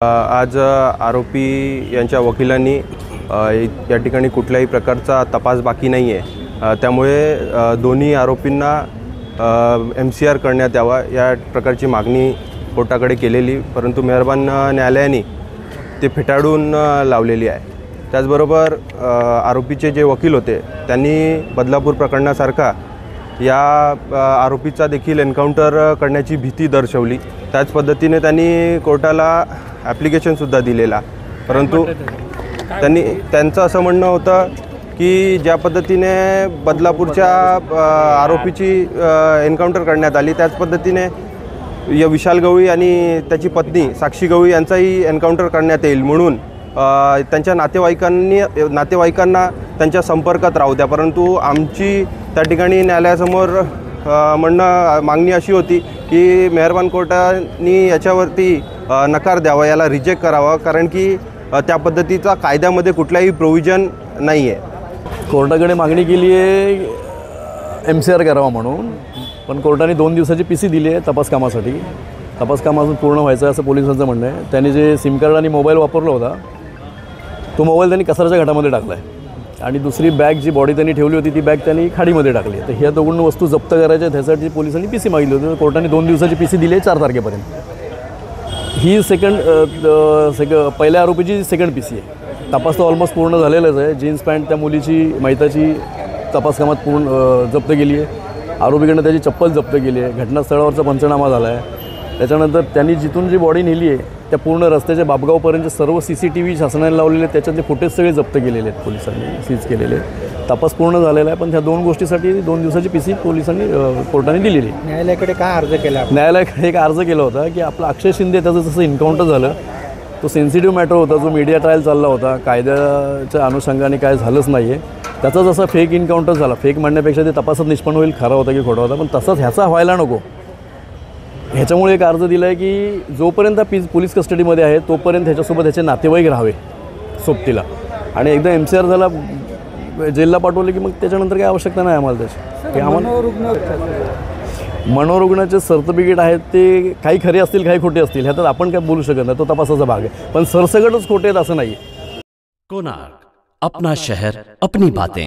आज आरोपी यांच्या वकिलांनी या ठिकाणी कुठल्याही प्रकारचा तपास बाकी नाही आहे, त्यामुळे दोन्ही आरोपींना MCR करण्यात यावा या प्रकारची मागणी कोर्टाकडे केलेली, परंतु मेहरबान न्यायालयाने ते फेटाळून लावलेली आहे। त्याचबरोबर आरोपीचे जे वकील होते त्यांनी बदलापूर प्रकरणासारखा या आरोपीचा देखील एन्काउंटर करण्याची भीती दर्शवली। त्याच पद्धतीने त्यांनी कोर्टाला ॲप्लिकेशनसुद्धा दिलेला, परंतु त्यांचं असं म्हणणं होतं की ज्या पद्धतीने बदलापूरच्या आरोपीची एन्काउंटर करण्यात आली त्याच पद्धतीने या विशाल गवळी आणि त्याची पत्नी साक्षी गवळी यांचाही एन्काउंटर करण्यात येईल, म्हणून त्यांच्या नातेवाईकांना त्यांच्या संपर्कात राहू द्या। परंतु आमची त्या ठिकाणी न्यायालयासमोर मागणी अशी होती की मेहरबान कोर्टाने याच्यावरती नकार द्यावा, याला रिजेक्ट करावा, कारण की त्या पद्धतीचा कायद्यामध्ये कुठलाही प्रोव्हिजन नाही आहे। कोर्टाकडे मागणी केली आहे MCR करावा म्हणून, पण कोर्टाने 2 दिवसाची PC दिली आहे तपास कामासाठी। तपास काम अजून पूर्ण व्हायचं आहे असं पोलिसांचं म्हणणं आहे। त्यांनी जे सिम कार्ड आणि मोबाईल वापरला होता तो मोबाईल त्यांनी कचऱ्याच्या घाटामध्ये टाकला आहे, आणि दुसरी बॅग जी बॉडी त्यांनी ठेवली होती ती बॅग त्यांनी खाडीमध्ये टाकली। तर ह्या दोन वस्तू जप्त करायच्या त्यासाठी पोलिसांनी PC मागितली होती। कोर्टाने 2 दिवसाची PC दिली आहे 4 तारखेपर्यंत। ही पहिल्या आरोपीची सेकंड PC आहे। तपास तर ऑलमोस्ट पूर्ण झालेलाच आहे। जीन्स पॅन्ट त्या मुलीची मैताची तपास कामात पूर्ण जप्त केली आहे। आरोपीकडनं त्याची चप्पल जप्त केली आहे। घटनास्थळावरचा पंचनामा झाला आहे। त्याच्यानंतर त्यांनी जिथून जी बॉडी नेली आहे त्या पूर्ण रस्त्याच्या बापगावपर्यंत सर्व CCTV शासनाने लावलेले आहेत, त्याच्यातले फुटेज सगळे जप्त केलेले आहेत, पोलिसांनी सीज केलेले। तपास पूर्ण झालेला आहे, पण ह्या 2 गोष्टीसाठी 2 दिवसाची PC पोलिसांनी कोर्टाने दिलेली। न्यायालयाकडे काय अर्ज केला? न्यायालयाकडे एक अर्ज केला होता की आपलं अक्षय शिंदे त्याचं जसं एन्काउंटर झालं तो सेन्सिटिव्ह मॅटर होता, जो मीडिया ट्रायल चालला होता, कायद्याच्या अनुषंगाने काय झालंच नाही आहे, त्याचा जसा फेक एन्काउंटर झाला, फेक म्हणण्यापेक्षा ते तपासात निष्पन्न होईल खरा होता की खोटा होता, पण तसंच ह्याचा व्हायला नको ह्याच्यामुळे एक अर्ज दिला आहे की जोपर्यंत पोलीस कस्टडीमध्ये आहे तोपर्यंत ह्याच्यासोबत ह्याचे नातेवाईक राहावे सोबतीला, आणि एकदा MCR झाला जेलला पाठवलं की मग त्याच्यानंतर काही आवश्यकता नाही आम्हाला त्याची। की आम्हाला मनोरुग्णाचे सर्टिफिकेट आहेत ते काही खरे असतील काही खोटे असतील, ह्यात आपण काय बोलू शकत नाही, तो तपासाचा भाग आहे, पण सरसकटच खोटे आहेत असं नाही। कोणार्क, अपना शहर अपनी बातें।